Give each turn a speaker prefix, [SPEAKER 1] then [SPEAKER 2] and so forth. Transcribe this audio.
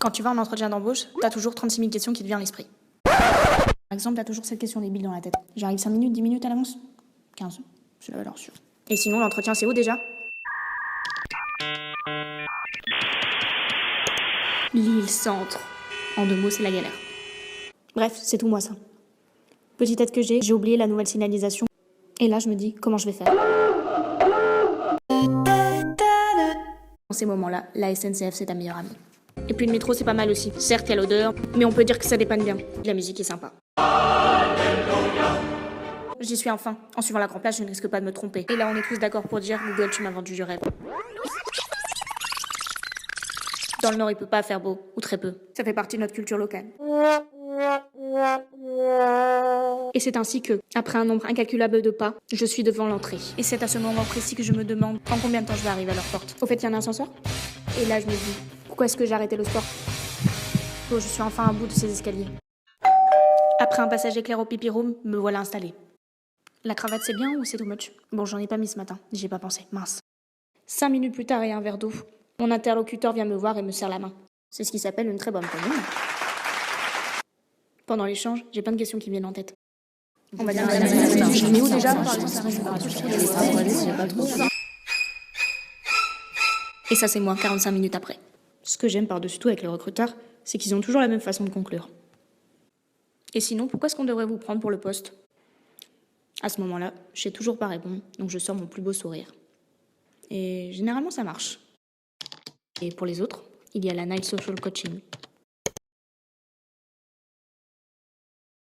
[SPEAKER 1] Quand tu vas en entretien d'embauche, t'as toujours 36 000 questions qui te viennent à l'esprit. Par exemple, t'as toujours cette question débile dans la tête. J'arrive 5 minutes, 10 minutes à l'avance 15. C'est la valeur sûre. Et sinon, l'entretien, c'est où déjà? L'île Centre. En 2 mots, c'est la galère. Bref, c'est tout moi ça. Petite tête que j'ai oublié la nouvelle signalisation. Et là, je me dis, comment je vais faire? Dans ces moments-là, la SNCF, c'est ta meilleure amie. Et puis le métro, c'est pas mal aussi. Certes, il y a l'odeur, mais on peut dire que ça dépanne bien. La musique est sympa. J'y suis enfin. En suivant la grande place, je ne risque pas de me tromper. Et là, on est tous d'accord pour dire, Google, tu m'as vendu du rêve. Dans le Nord, il peut pas faire beau, ou très peu. Ça fait partie de notre culture locale. Et c'est ainsi que, après un nombre incalculable de pas, je suis devant l'entrée. Et c'est à ce moment précis que je me demande en combien de temps je vais arriver à leur porte. Au fait, il y a un ascenseur? Et là, je me dis, pourquoi est-ce que j'ai arrêté le sport? Oh, je suis enfin à bout de ces escaliers. Après un passage éclair au pipi room, me voilà installée. La cravate, c'est bien ou c'est too much? Bon, j'en ai pas mis ce matin, j'y ai pas pensé, mince. 5 minutes plus tard et un verre d'eau, mon interlocuteur vient me voir et me serre la main. C'est ce qui s'appelle une très bonne commune. Pendant l'échange, j'ai plein de questions qui me viennent en tête. On va dire mais où déjà? Et ça, c'est moi, 45 minutes après. Ce que j'aime par-dessus tout avec les recruteurs, c'est qu'ils ont toujours la même façon de conclure. Et sinon, pourquoi est-ce qu'on devrait vous prendre pour le poste? À ce moment-là, je sais toujours pas répondre, donc je sors mon plus beau sourire. Et généralement, ça marche. Et pour les autres, il y a la Night Social Coaching.